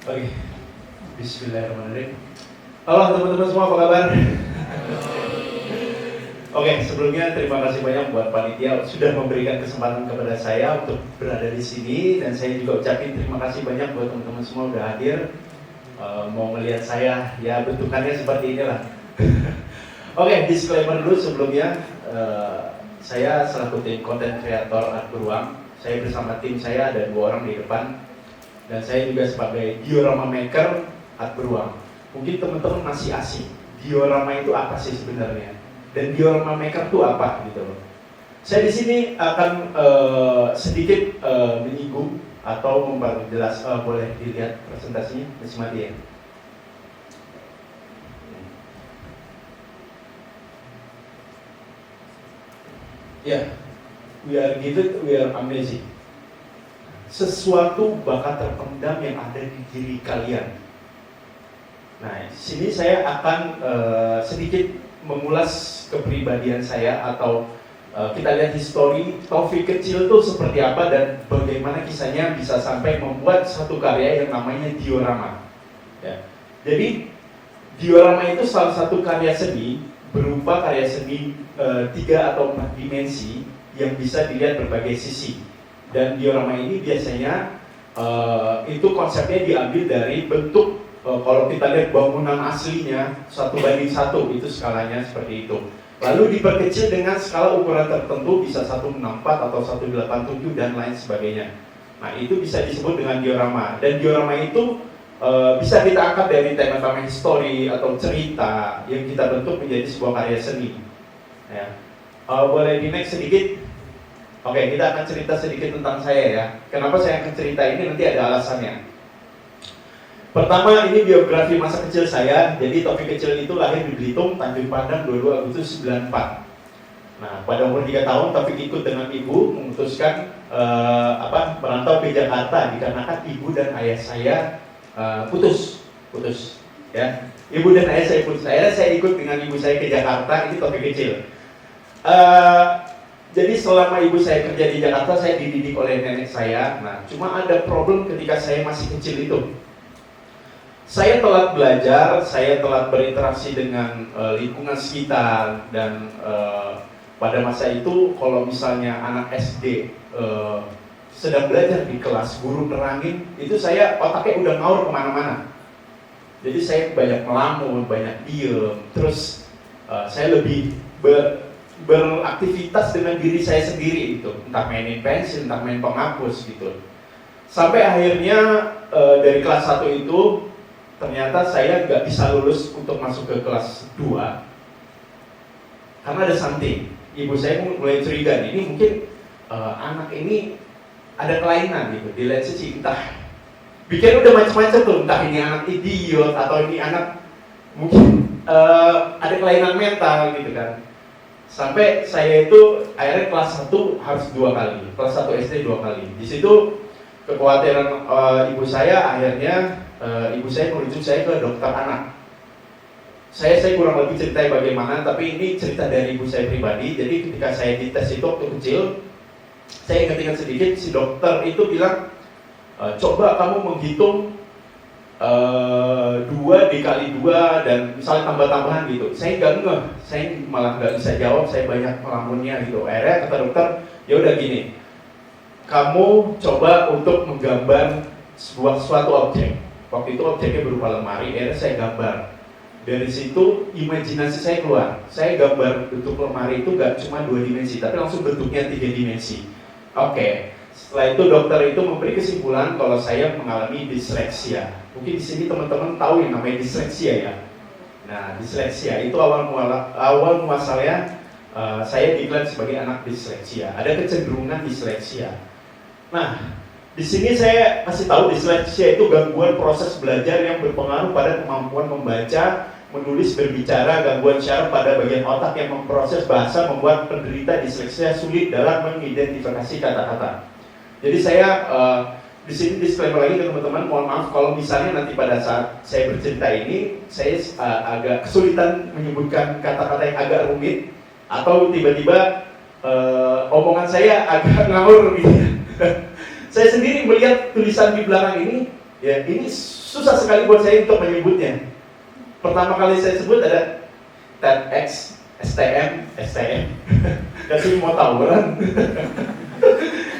Oke, Bismillahirrahmanirrahim. Halo teman-teman semua, apa kabar? Oke, sebelumnya terima kasih banyak buat panitia sudah memberikan kesempatan kepada saya untuk berada di sini, dan saya juga ucapin terima kasih banyak buat teman-teman semua udah hadir. Mau melihat saya, ya bentukannya seperti inilah. Oke, disclaimer dulu sebelumnya. Saya selaku tim konten kreator Art Beruang. Saya bersama tim saya ada 2 orang di depan, dan saya juga sebagai diorama maker Art Beruang. Mungkin teman-teman masih asing, diorama itu apa sih sebenarnya? Dan diorama maker itu apa gitu loh. Saya di sini akan sedikit menyinggung atau memperjelas. Boleh dilihat presentasinya, masih mati ya? Ya, we are gifted, we are amazing. Sesuatu bakat terpendam yang ada di diri kalian. Nah, sini saya akan sedikit mengulas kepribadian saya, atau kita lihat histori Taufik kecil itu seperti apa dan bagaimana kisahnya bisa sampai membuat satu karya yang namanya diorama. Ya. Jadi diorama itu salah satu karya seni, berupa karya seni 3 atau 4 dimensi yang bisa dilihat berbagai sisi. Dan diorama ini biasanya itu konsepnya diambil dari bentuk. Kalau kita lihat bangunan aslinya 1:1, itu skalanya seperti itu. Lalu diperkecil dengan skala ukuran tertentu, bisa 1/64 atau 1/87 dan lain sebagainya. Nah, itu bisa disebut dengan diorama. Dan diorama itu bisa kita angkat dari tema-tema histori atau cerita yang kita bentuk menjadi sebuah karya seni. Ya. Boleh di next sedikit? Oke, kita akan cerita sedikit tentang saya ya. Kenapa saya akan cerita ini, nanti ada alasannya. Pertama, ini biografi masa kecil saya. Jadi Taufik kecil itu lahir di Belitung, Tanjung Padang, 22 Agustus 94. Nah, pada umur 3 tahun Taufik ikut dengan ibu memutuskan merantau ke Jakarta dikarenakan ibu dan ayah saya putus ya. Ibu dan ayah saya putus. Akhirnya saya ikut dengan ibu saya ke Jakarta. Ini Taufik kecil. Jadi selama ibu saya kerja di Jakarta, saya dididik oleh nenek saya. Nah, cuma ada problem ketika saya masih kecil itu. Saya telat belajar, saya telat berinteraksi dengan lingkungan sekitar, dan pada masa itu kalau misalnya anak SD sedang belajar di kelas, guru nerangin, itu saya otaknya udah ngaur kemana-mana. Jadi saya banyak melamun, banyak diem, terus saya lebih beraktivitas dengan diri saya sendiri itu, entah mainin pensil, entah main penghapus gitu. Sampai akhirnya dari kelas 1 itu ternyata saya nggak bisa lulus untuk masuk ke kelas 2 karena ada something. Ibu saya mulai curiga, ini mungkin anak ini ada kelainan gitu, dilihat sih entah bikin udah macam-macam tuh, entah ini anak idiot atau ini anak mungkin ada kelainan mental gitu kan. Sampai saya itu akhirnya kelas 1 harus 2 kali, kelas 1 SD 2 kali. Di situ kekhawatiran ibu saya, akhirnya ibu saya merujuk saya ke dokter anak. Saya kurang lebih ceritain bagaimana, tapi ini cerita dari ibu saya pribadi. Jadi ketika saya dites itu waktu kecil, saya ingat sedikit, si dokter itu bilang, coba kamu menghitung 2 dikali 2 dan misalnya tambah-tambahan gitu. Saya nggak ngeh, saya malah nggak bisa jawab, saya banyak melamunnya gitu. Akhirnya kata dokter, ya udah gini, kamu coba untuk menggambar suatu objek. Waktu itu objeknya berupa lemari, akhirnya saya gambar. Dari situ imajinasi saya keluar. Saya gambar bentuk lemari itu nggak cuma 2 dimensi, tapi langsung bentuknya 3 dimensi. Oke. Setelah itu dokter itu memberi kesimpulan kalau saya mengalami disleksia. Mungkin di sini teman-teman tahu yang namanya disleksia ya. Nah, disleksia itu awal muasalnya saya diklaim sebagai anak disleksia. Ada kecenderungan disleksia. Nah, di sini saya kasih tahu disleksia itu gangguan proses belajar yang berpengaruh pada kemampuan membaca, menulis, berbicara, gangguan syaraf pada bagian otak yang memproses bahasa, membuat penderita disleksia sulit dalam mengidentifikasi kata-kata. Jadi saya di sini disclaimer lagi ke teman-teman, mohon maaf kalau misalnya nanti pada saat saya bercerita ini saya agak kesulitan menyebutkan kata-kata yang agak rumit, atau tiba-tiba omongan saya agak ngawur gitu. Saya sendiri melihat tulisan di belakang ini, ya ini susah sekali buat saya untuk menyebutnya. Pertama kali saya sebut ada TEDx, STM. Kasih mau tawuran.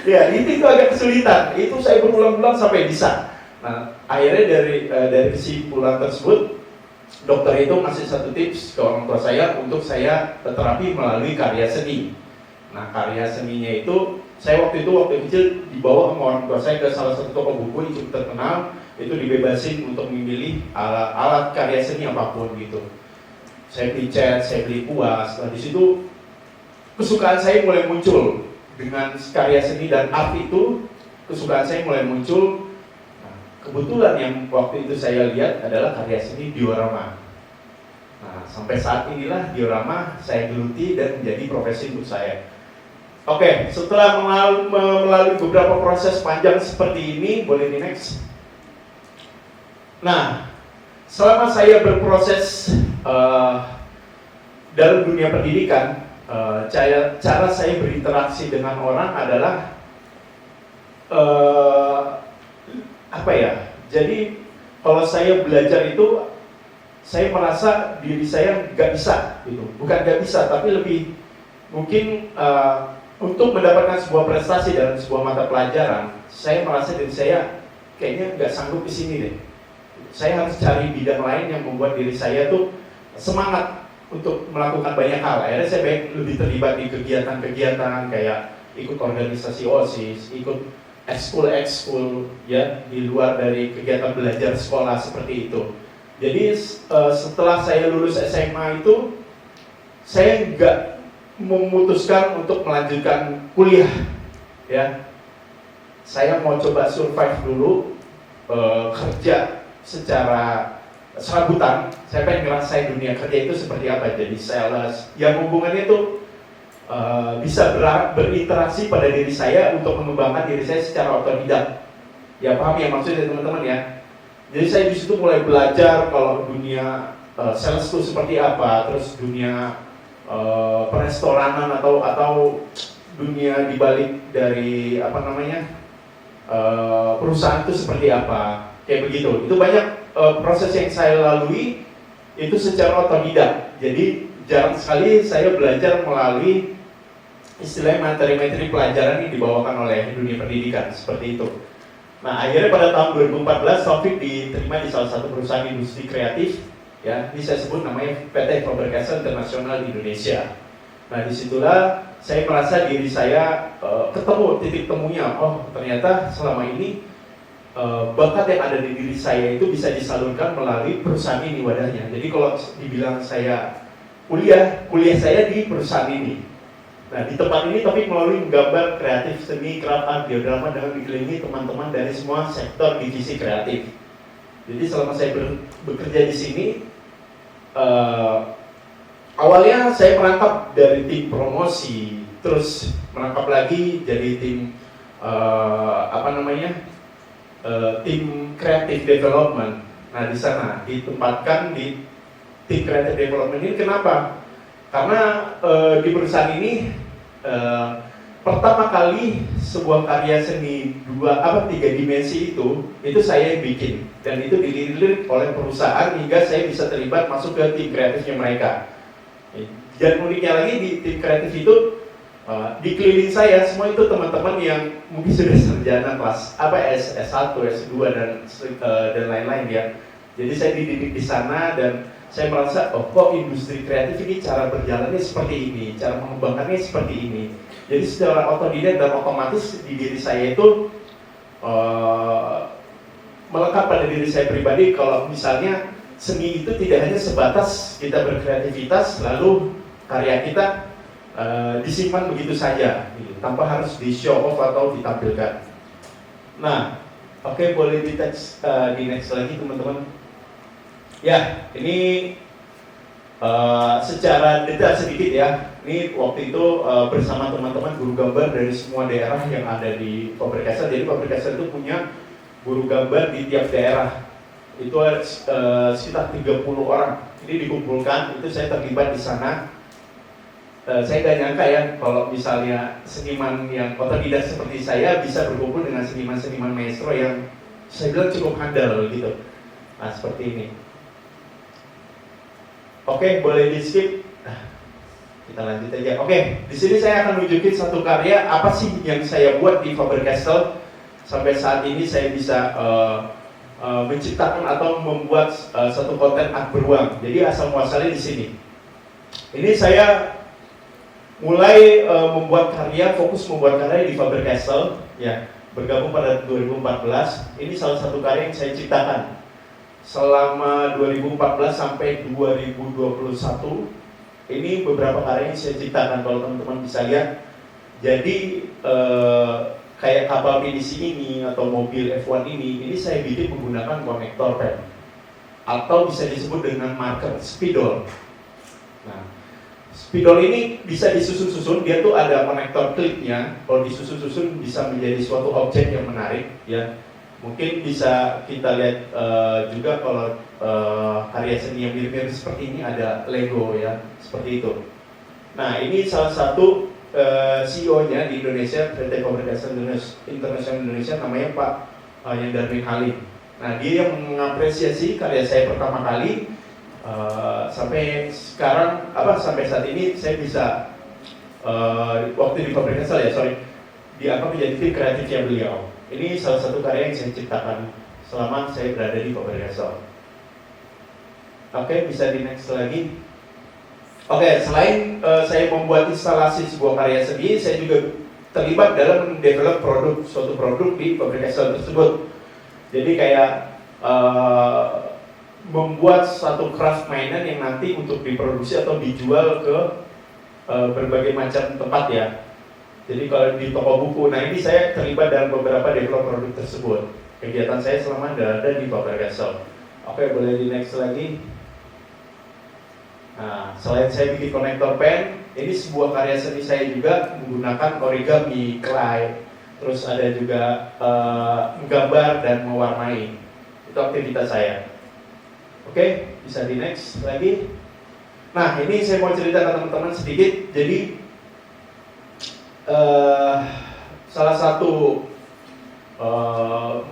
Ya, itu agak kesulitan. Itu saya berulang-ulang sampai bisa. Nah, akhirnya dari kesimpulan tersebut, dokter itu ngasih satu tips ke orang tua saya untuk saya terapi melalui karya seni. Nah, karya seninya itu, saya waktu kecil dibawa sama orang tua saya ke salah satu toko buku yang cukup terkenal, itu dibebasin untuk memilih alat karya seni apapun gitu. Saya beli cat, saya beli kuas. Nah, di situ kesukaan saya mulai muncul dengan karya seni dan art itu. Kesukaan saya mulai muncul. Nah, kebetulan yang waktu itu saya lihat adalah karya seni diorama. Nah, sampai saat inilah diorama saya geluti dan menjadi profesi untuk saya. Oke, setelah melalui beberapa proses panjang seperti ini, boleh di next. Nah, selama saya berproses dalam dunia pendidikan, cara saya berinteraksi dengan orang adalah apa ya? Jadi kalau saya belajar itu, saya merasa diri saya nggak bisa, gitu. Bukan nggak bisa, tapi lebih mungkin untuk mendapatkan sebuah prestasi dalam sebuah mata pelajaran, saya merasa diri saya kayaknya nggak sanggup di sini deh. Saya harus cari bidang lain yang membuat diri saya tuh semangat untuk melakukan banyak hal. Akhirnya saya lebih terlibat di kegiatan-kegiatan kayak ikut organisasi OSIS, ikut ekskul ya, di luar dari kegiatan belajar sekolah seperti itu. Jadi setelah saya lulus SMA itu, saya nggak memutuskan untuk melanjutkan kuliah, ya. Saya mau coba survive dulu, kerja secara serabutan. Saya pengen ngerasain dunia kerja itu seperti apa, jadi sales, yang hubungannya itu bisa berinteraksi pada diri saya untuk mengembangkan diri saya secara otodidak. Ya, paham ya maksudnya teman-teman ya. Jadi saya di situ mulai belajar kalau dunia sales itu seperti apa, terus dunia perestoranan atau dunia dibalik dari perusahaan itu seperti apa, kayak begitu. Itu banyak proses yang saya lalui itu secara otodidak. Jadi jarang sekali saya belajar melalui istilah materi-materi pelajaran yang dibawakan oleh dunia pendidikan seperti itu. Nah, akhirnya pada tahun 2014 Taufik diterima di salah satu perusahaan industri kreatif. Ya, ini saya sebut namanya PT Faber-Castell International Indonesia. Nah, disitulah saya merasa diri saya ketemu titik temunya. Oh, ternyata selama ini bakat yang ada di diri saya itu bisa disalurkan melalui perusahaan ini wadahnya. Jadi kalau dibilang saya kuliah saya di perusahaan ini. Nah, di tempat ini Taufik melalui menggambar kreatif, seni, craft art, diorama dengan dikelilingi teman-teman dari semua sektor divisi kreatif. Jadi selama saya bekerja di sini, awalnya saya merangkap dari tim promosi, terus merangkap lagi jadi tim tim creative development. Nah, di sana ditempatkan di tim creative development ini. Kenapa? Karena di perusahaan ini pertama kali sebuah karya seni 3 dimensi itu saya yang bikin, dan itu dilirik oleh perusahaan hingga saya bisa terlibat masuk ke tim kreatifnya mereka. Dan uniknya lagi di tim kreatif itu di keliling saya semua itu teman-teman yang mungkin sudah sarjana kelas S1, S2 dan lain-lain ya. Jadi saya dididik di sana dan saya merasa kok industri kreatif ini cara berjalannya seperti ini, cara mengembangkannya seperti ini. Jadi secara otodidak dan otomatis di diri saya itu melekat pada diri saya pribadi kalau misalnya seni itu tidak hanya sebatas kita berkreativitas lalu karya kita disimpan begitu saja, tanpa harus di show off atau ditampilkan. Nah, oke, boleh di next lagi teman-teman. Ya, ini secara detail sedikit ya. Ini waktu itu bersama teman-teman guru gambar dari semua daerah yang ada di Faber-Castell. Jadi Faber-Castell itu punya guru gambar di tiap daerah. Itu sekitar 30 orang. Ini dikumpulkan, itu saya terlibat di sana. Saya gak nyangka ya kalau misalnya seniman yang otodidak seperti saya bisa berkumpul dengan seniman-seniman maestro yang saya bilang cukup handal gitu. Nah, seperti ini. Oke, boleh di skip. Kita lanjut aja. Oke, di sini saya akan nunjukin satu karya apa sih yang saya buat di Faber-Castell sampai saat ini saya bisa menciptakan atau membuat satu konten art beruang. Jadi asal muasalnya di sini. Ini saya mulai fokus membuat karya di Faber-Castell, ya, bergabung pada 2014. Ini salah satu karya yang saya ciptakan selama 2014 sampai 2021. Ini beberapa karya yang saya ciptakan, kalau teman-teman bisa lihat. Jadi kayak kapal pinisi ini atau mobil F1 ini saya bikin menggunakan konektor pen atau bisa disebut dengan marker spidol. Nah, spidol ini bisa disusun-susun, dia tuh ada konektor klipnya. Kalau disusun-susun bisa menjadi suatu objek yang menarik, ya. Mungkin bisa kita lihat juga kalau karya seni yang mirip-mirip seperti ini ada Lego, ya, seperti itu. Nah, ini salah satu CEO-nya di Indonesia, PT Faber-Castell International Indonesia, namanya Pak Darwin Halim. Nah, dia yang mengapresiasi karya saya pertama kali. Sampai sekarang, sampai saat ini saya bisa waktu di Faber-Castell, dianggap menjadi tim kreatifnya beliau. Ini salah satu karya yang saya ciptakan selama saya berada di Faber-Castell. Oke, bisa di next lagi. Oke, selain saya membuat instalasi sebuah karya seni, saya juga terlibat dalam mendevelop suatu produk di Faber-Castell tersebut. Jadi kayak membuat satu craft mainan yang nanti untuk diproduksi atau dijual ke berbagai macam tempat, ya. Jadi kalau di toko buku, nah ini saya terlibat dalam beberapa develop produk tersebut. Kegiatan saya selama ada di Faber-Castell. Oke, boleh di next lagi. Nah, selain saya bikin konektor pen, ini sebuah karya seni saya juga menggunakan origami, clay, terus ada juga menggambar dan mewarnai. Itu aktivitas saya. Oke, bisa di next lagi. Nah, ini saya mau cerita ke teman-teman sedikit. Jadi salah satu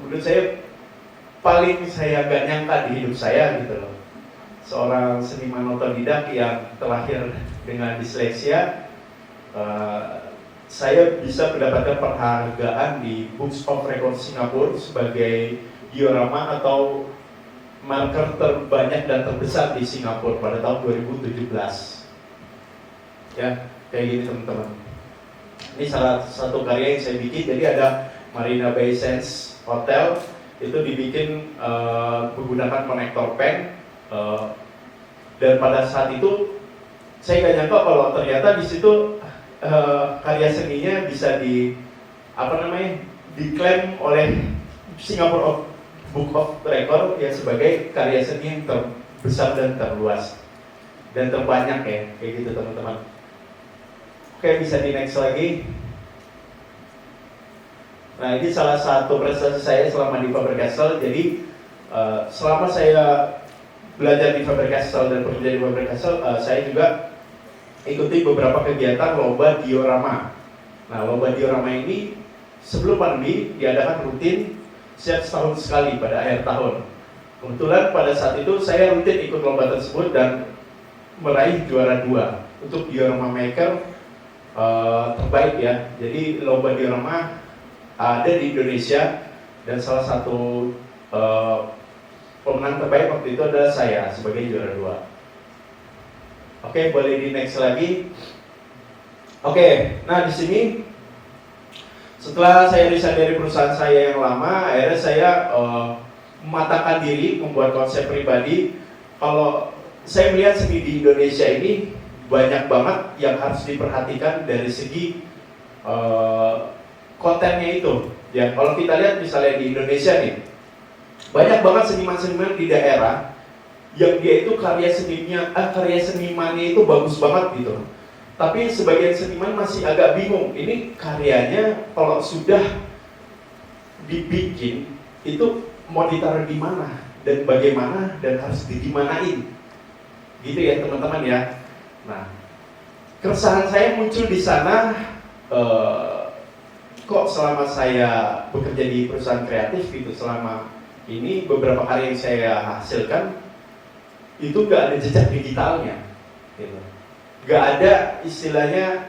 menurut saya paling saya gak nyangka di hidup saya gitu loh, seorang seniman otodidak yang terlahir dengan disleksia, saya bisa mendapatkan penghargaan di Books of Record Singapura sebagai diorama atau marker terbanyak dan terbesar di Singapura pada tahun 2017. Ya, kayak gini teman-teman. Ini salah satu karya yang saya bikin. Jadi ada Marina Bay Sands Hotel, itu dibikin menggunakan konektor pen, dan pada saat itu saya nggak nyangka kalau ternyata di situ karya seninya bisa diklaim oleh Singapore Book of Record ya sebagai karya seni yang terbesar dan terluas dan terbanyak, ya, kayak gitu teman-teman. Oke, bisa di next lagi. Nah, ini salah satu prestasi saya selama di Faber-Castell. Jadi selama saya belajar di Faber-Castell dan bekerja di Faber-Castell, saya juga ikuti beberapa kegiatan lomba diorama. Nah, lomba diorama ini sebelum pandemi diadakan rutin setiap setahun sekali pada akhir tahun. Kebetulan pada saat itu saya rutin ikut lomba tersebut dan meraih juara 2 untuk diorama maker terbaik, ya. Jadi lomba diorama ada di Indonesia dan salah satu pemenang terbaik waktu itu adalah saya sebagai juara 2. Oke, boleh di next lagi. Oke, nah di sini setelah saya resign dari perusahaan saya yang lama, akhirnya saya mematangkan diri membuat konsep pribadi. Kalau saya melihat seni di Indonesia ini banyak banget yang harus diperhatikan dari segi kontennya itu. Ya, kalau kita lihat misalnya di Indonesia nih, banyak banget seniman-seniman di daerah yang dia itu karya senimannya itu bagus banget gitu. Tapi sebagian seniman masih agak bingung, ini karyanya kalau sudah dibikin itu mau ditaruh di mana dan bagaimana dan harus digimanain, gitu ya teman-teman ya. Nah, keresahan saya muncul di sana. Kok selama saya bekerja di perusahaan kreatif gitu, selama ini beberapa karya yang saya hasilkan itu nggak ada jejak digitalnya, gitu. Nggak ada istilahnya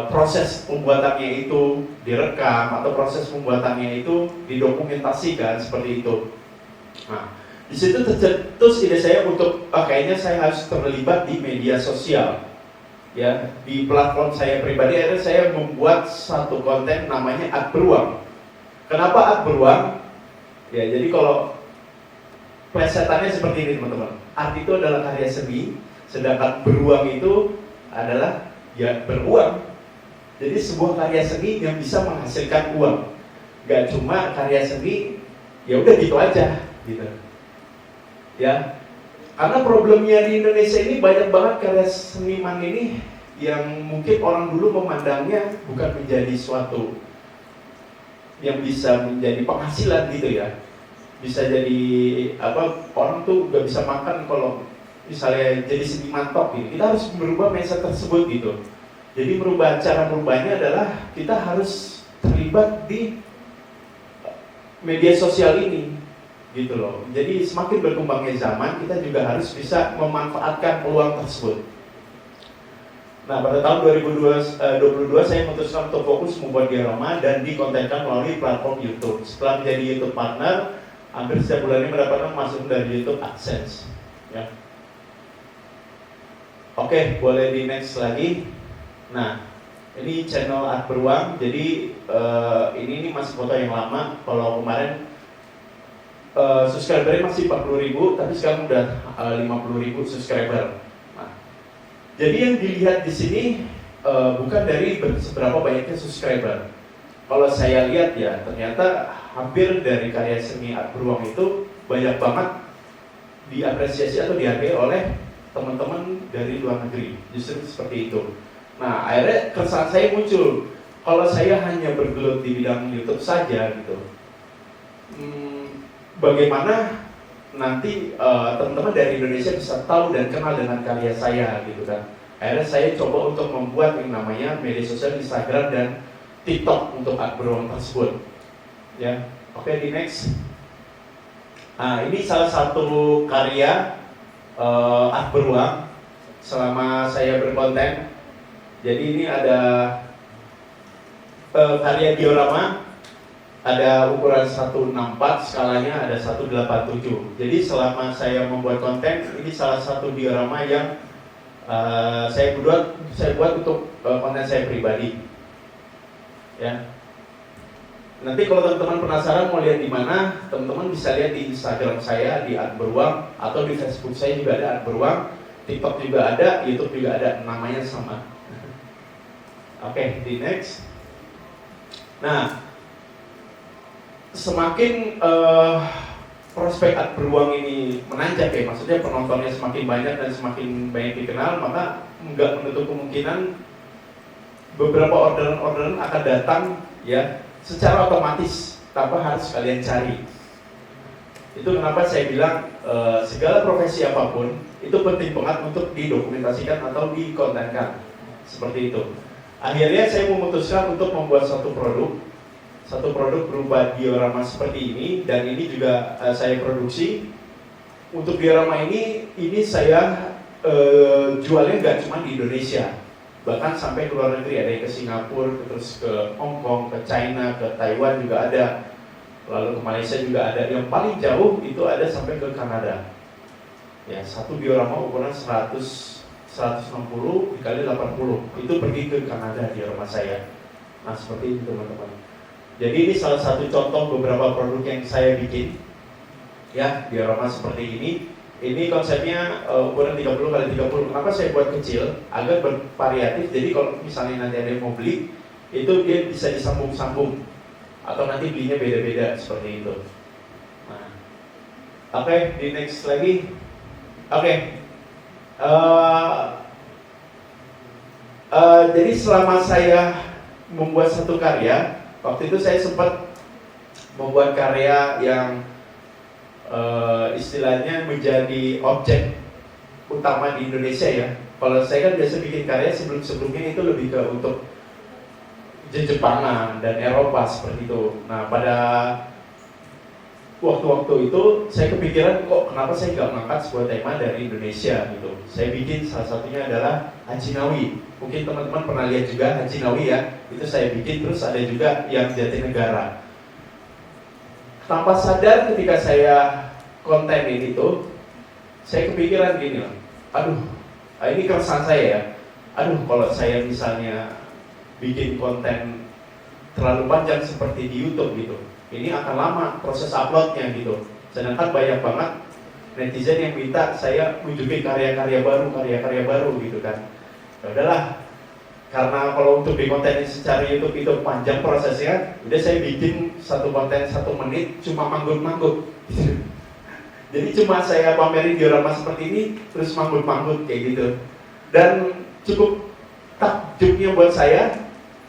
proses pembuatannya itu direkam atau proses pembuatannya itu didokumentasikan seperti itu. Nah, di situ tercetus ide saya untuk kayaknya saya harus terlibat di media sosial, ya, di platform saya pribadi. Akhirnya saya membuat satu konten namanya Art Beruang. Kenapa Art Beruang? Ya, jadi kalau plesetannya seperti ini teman-teman. Art itu adalah karya seni, sedangkan beruang itu adalah ya beruang. Jadi sebuah karya seni yang bisa menghasilkan uang. Gak cuma karya seni, ya udah gitu aja, gitu. Ya, karena problemnya di Indonesia ini banyak banget karya seniman ini yang mungkin orang dulu memandangnya bukan menjadi suatu yang bisa menjadi penghasilan gitu ya. Bisa jadi apa, orang tuh gak bisa makan kalau misalnya jadi seniman top gitu. Kita harus merubah mindset tersebut gitu. Jadi cara merubahnya adalah kita harus terlibat di media sosial ini, gitu loh. Jadi semakin berkembangnya zaman, kita juga harus bisa memanfaatkan peluang tersebut. Nah, pada tahun 2022 saya memutuskan untuk fokus membuat diorama dan dikontenkan melalui platform YouTube. Setelah menjadi YouTube partner, hampir setiap bulannya mendapatkan masukan dari YouTube AdSense. Ya. Oke, boleh di next lagi. Nah, ini channel Art Beruang. Jadi ini masih foto yang lama. Kalau kemarin subscribernya masih 40.000, tapi sekarang udah 50.000 subscriber. Nah, jadi yang dilihat di sini bukan dari seberapa banyaknya subscriber. Kalau saya lihat ya, ternyata hampir dari karya seni Art Beruang itu banyak banget diapresiasi atau dihargai oleh teman-teman dari luar negeri. Justru seperti itu. Nah, akhirnya keresahan saya muncul. Kalau saya hanya bergelut di bidang YouTube saja gitu, bagaimana nanti teman-teman dari Indonesia bisa tahu dan kenal dengan karya saya gitu kan. Akhirnya saya coba untuk membuat yang namanya media sosial Instagram dan TikTok untuk Art Beruang tersebut. Ya, oke, di next. Nah, ini salah satu karya Art Beruang selama saya berkonten. Jadi ini ada karya diorama, ada ukuran 164, skalanya ada 187. Jadi selama saya membuat konten, ini salah satu diorama yang saya buat untuk konten saya pribadi. Ya. Nanti kalau teman-teman penasaran mau lihat di mana, teman-teman bisa lihat di Instagram saya di Art Beruang, atau di Facebook saya juga ada Art Beruang, TikTok juga ada, YouTube juga ada, namanya sama. Oke, di next. Nah, semakin prospek Art Beruang ini menanjak ya, maksudnya penontonnya semakin banyak dan semakin banyak dikenal, maka nggak menutup kemungkinan beberapa orderan-orderan akan datang ya secara otomatis tanpa harus kalian cari. Itu kenapa saya bilang segala profesi apapun itu penting banget untuk didokumentasikan atau dikontenkan seperti itu. Akhirnya saya memutuskan untuk membuat satu produk berupa diorama seperti ini, dan ini juga saya produksi. Untuk diorama ini saya jualnya nggak cuma di Indonesia, bahkan sampai ke luar negeri. Ada yang ke Singapura, terus ke Hong Kong, ke China, ke Taiwan juga ada, lalu ke Malaysia juga ada. Yang paling jauh itu ada sampai ke Kanada. Ya, satu diorama ukuran 160 dikali 80 itu pergi ke Kanada diorama saya. Nah, seperti itu teman-teman. Jadi ini salah satu contoh beberapa produk yang saya bikin ya, diorama seperti ini. Ini konsepnya ukuran 30 kali 30. Kenapa saya buat kecil? Agar bervariatif. Jadi kalau misalnya nanti ada yang mau beli, itu dia bisa disambung-sambung, atau nanti belinya beda-beda seperti itu. Nah, oke, di next lagi. Oke. Jadi selama saya membuat satu karya, waktu itu saya sempat membuat karya yang istilahnya menjadi objek utama di Indonesia ya. Kalau saya kan biasa bikin karya sebelumnya itu lebih ke untuk Jepangan dan Eropa seperti itu. Nah, pada waktu-waktu itu saya kepikiran, kok kenapa saya nggak mengangkat sebuah tema dari Indonesia gitu. Saya bikin salah satunya adalah Haji Nawi. Mungkin teman-teman pernah lihat juga Haji Nawi ya, itu saya bikin. Terus ada juga yang Jatinegara. Tanpa sadar ketika saya kontenin itu, saya kepikiran gini loh, aduh, ini keresahan saya ya. Aduh, kalau saya misalnya bikin konten terlalu panjang seperti di YouTube gitu, ini akan lama proses uploadnya gitu. Sedangkan banyak banget netizen yang minta saya nunjukin karya-karya baru gitu kan. Ya udahlah, karena kalau untuk di konten secara YouTube itu panjang prosesnya, udah saya bikin satu konten 1 menit cuma manggut-manggut. Jadi cuma saya pamerin diorama seperti ini, terus manggut-manggut kayak gitu. Dan cukup takjubnya buat saya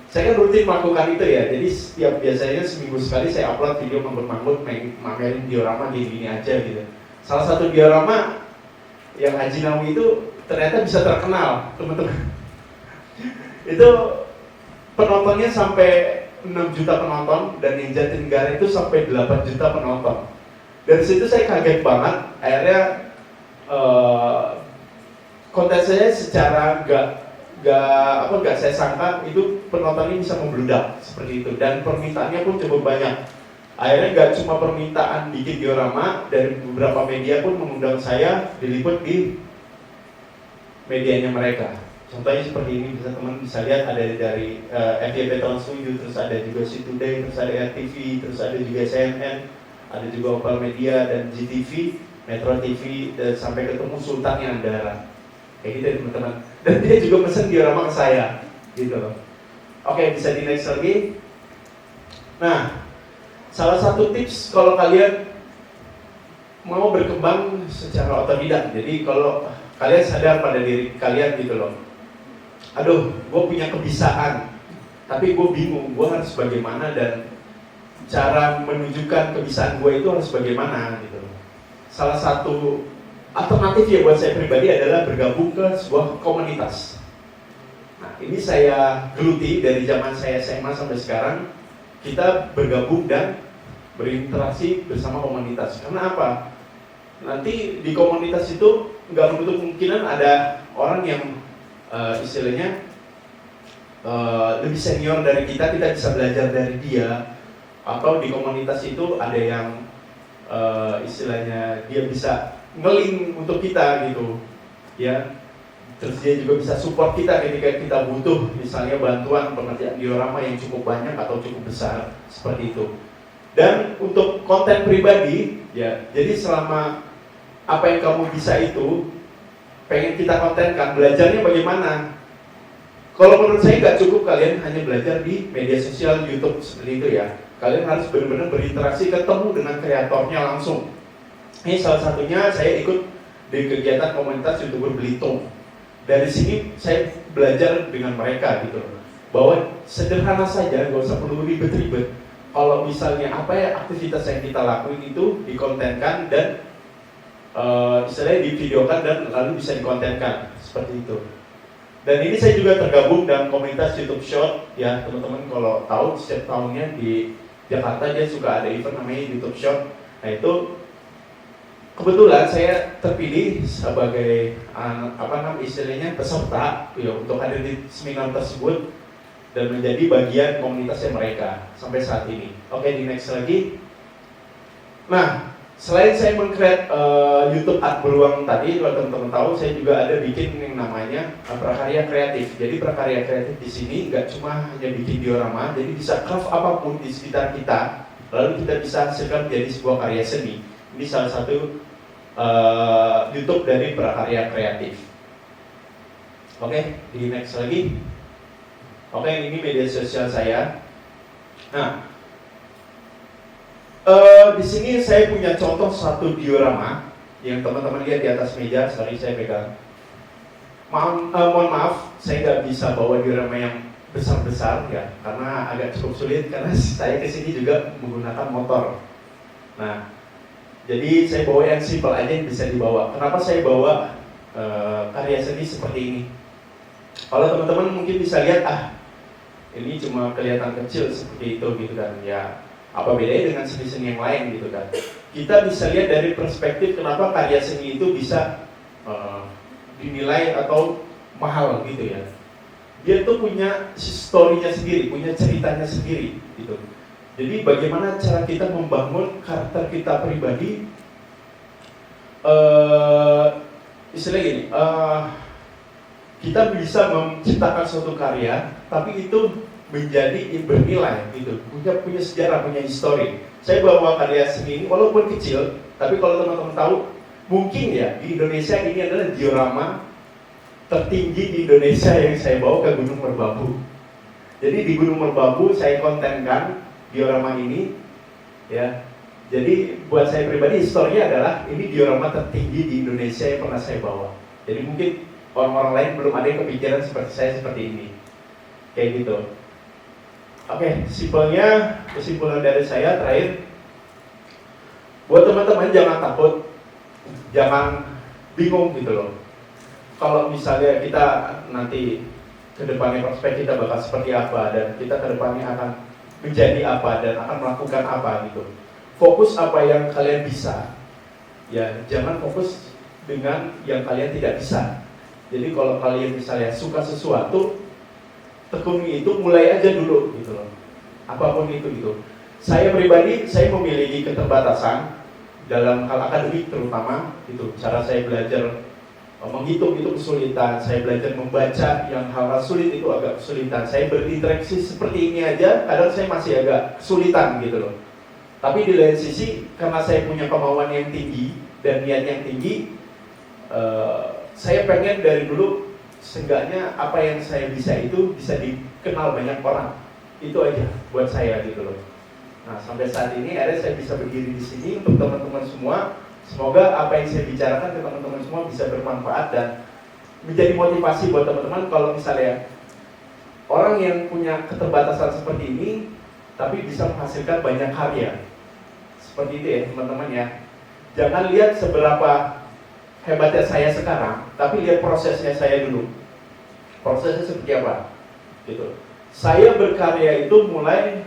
kan rutin melakukan itu ya. Jadi setiap biasanya seminggu sekali saya upload video manggut-manggut, pamerin diorama gini-gini aja gitu. Salah satu diorama yang Haji Nawi itu ternyata bisa terkenal, teman-teman. Itu penontonnya sampai 6 juta penonton, dan yang Jatinegara itu sampai 8 juta penonton. Dari situ saya kaget banget, akhirnya konten saya secara nggak saya sangka itu penontonnya bisa membludak seperti itu, dan permintaannya pun cukup banyak. Akhirnya nggak cuma permintaan bikin diorama, dari beberapa media pun mengundang saya diliput di medianya mereka. Contohnya seperti ini, bisa lihat ada dari FYP tahun 7, terus ada juga Si Today, terus ada RTV, terus ada juga CNN, ada juga Opal Media dan GTV, Metro TV, dan sampai ketemu Sultan Andara. Kayak gitu ya teman-teman. Dan dia juga pesen diorama ke saya, gitu loh. Oke, bisa di next lagi. Nah, salah satu tips kalau kalian mau berkembang secara otodidak, jadi kalau kalian sadar pada diri kalian gitu loh, aduh, gue punya kebisaan, tapi gue bingung, gue harus bagaimana dan cara menunjukkan kebisaan gue itu harus bagaimana gitu. Salah satu alternatif ya buat saya pribadi adalah bergabung ke sebuah komunitas. Nah, ini saya geluti dari zaman saya SMA sampai sekarang, kita bergabung dan berinteraksi bersama komunitas. Karena apa? Nanti di komunitas itu nggak menutup kemungkinan ada orang yang istilahnya lebih senior dari kita bisa belajar dari dia. Atau di komunitas itu ada yang istilahnya dia bisa nge-link untuk kita gitu ya. Terus dia juga bisa support kita ketika kita butuh misalnya bantuan pengerjaan diorama yang cukup banyak atau cukup besar, seperti itu. Dan untuk konten pribadi ya, jadi selama apa yang kamu bisa itu pengen kita kontenkan, belajarnya bagaimana? Kalau menurut saya nggak cukup kalian hanya belajar di media sosial YouTube seperti itu ya. Kalian harus benar-benar berinteraksi, ketemu dengan kreatornya langsung. Ini salah satunya saya ikut di kegiatan komunitas YouTuber Belitung. Dari sini saya belajar dengan mereka gitu, bahwa sederhana saja, nggak usah perlu ribet-ribet. Kalau misalnya apa ya aktivitas yang kita lakuin itu dikontenkan dan istilahnya divideokan dan lalu bisa dikontenkan seperti itu. Dan ini saya juga tergabung dalam komunitas YouTube Short ya, teman-teman kalau tahu setiap tahunnya di Jakarta dia suka ada event namanya YouTube Short. Nah itu kebetulan saya terpilih sebagai istilahnya peserta ya, untuk hadir di seminar tersebut dan menjadi bagian komunitasnya mereka sampai saat ini. Oke, di next lagi. Nah, selain saya meng-create YouTube Art Beruang tadi, kalau teman-teman tahu, saya juga ada bikin yang namanya prakarya kreatif. Jadi prakarya kreatif di sini nggak cuma hanya bikin diorama, jadi bisa craft apapun di sekitar kita, lalu kita bisa hasilkan menjadi sebuah karya seni. Ini salah satu YouTube dari prakarya kreatif. Oke, di next lagi. Oke, ini media sosial saya. Nah, di sini saya punya contoh satu diorama yang teman-teman lihat di atas meja. Sorry, saya pegang. Mohon maaf, saya nggak bisa bawa diorama yang besar-besar ya, karena agak cukup sulit karena saya kesini juga menggunakan motor. Nah, jadi saya bawa yang simple aja yang bisa dibawa. Kenapa saya bawa karya seni seperti ini? Kalau teman-teman mungkin bisa lihat, ini cuma kelihatan kecil seperti itu gitu kan ya. Apa bedanya dengan seni-seni yang lain gitu kan? kita bisa lihat dari perspektif kenapa karya seni itu bisa dinilai atau mahal gitu ya. Dia tuh punya historinya sendiri, punya ceritanya sendiri gitu. Jadi bagaimana cara kita membangun karakter kita pribadi, istilahnya gini, kita bisa menciptakan suatu karya, tapi itu menjadi bernilai gitu, punya sejarah, punya histori. Saya bawa karya seni ini walaupun kecil, tapi kalau teman-teman tahu, mungkin ya di Indonesia ini adalah diorama tertinggi di Indonesia yang saya bawa ke Gunung Merbabu. Jadi di Gunung Merbabu saya kontenkan diorama ini, ya. Jadi buat saya pribadi historinya adalah ini diorama tertinggi di Indonesia yang pernah saya bawa. Jadi mungkin orang-orang lain belum ada yang kepikiran seperti saya seperti ini, kayak gitu. Oke, kesimpulan dari saya terakhir, buat teman-teman jangan takut, jangan bingung gitu loh. Kalau misalnya kita nanti ke depannya prospek kita bakal seperti apa dan kita ke depannya akan menjadi apa dan akan melakukan apa gitu. Fokus apa yang kalian bisa, ya jangan fokus dengan yang kalian tidak bisa. Jadi kalau kalian misalnya suka sesuatu, tekuni itu, mulai aja dulu gitu loh. Apapun itu gitu. Saya pribadi, saya memiliki keterbatasan dalam hal akademik terutama itu. Cara saya belajar menghitung itu kesulitan, saya belajar membaca yang hal-hal sulit itu agak kesulitan. Saya berinteraksi seperti ini aja, kadang saya masih agak kesulitan gitu loh. Tapi di lain sisi, karena saya punya kemauan yang tinggi dan niat yang tinggi, saya pengen dari dulu seenggaknya apa yang saya bisa itu bisa dikenal banyak orang. Itu aja buat saya gitu loh. Nah sampai saat ini akhirnya saya bisa berdiri di sini untuk teman-teman semua. Semoga apa yang saya bicarakan ke teman-teman semua bisa bermanfaat dan menjadi motivasi buat teman-teman. Kalau misalnya orang yang punya keterbatasan seperti ini tapi bisa menghasilkan banyak karya, seperti itu ya teman-teman ya. Jangan lihat seberapa hebatnya saya sekarang, tapi lihat prosesnya saya dulu. Prosesnya seperti apa? Gitu. Saya berkarya itu mulai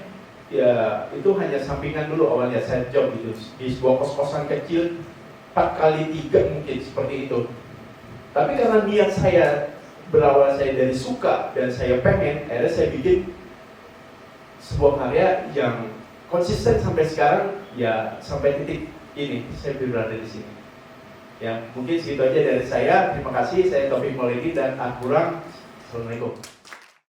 ya itu hanya sampingan dulu awalnya, saya job gitu di sebuah kos-kosan kecil 4x3 mungkin seperti itu. Tapi karena niat saya berawal saya dari suka dan saya pengen, akhirnya saya bikin sebuah karya yang konsisten sampai sekarang ya, sampai titik ini saya berada di sini. Ya, mungkin segitu aja dari saya. Terima kasih. Saya Taufik Maulidi dan Kurang. Assalamualaikum.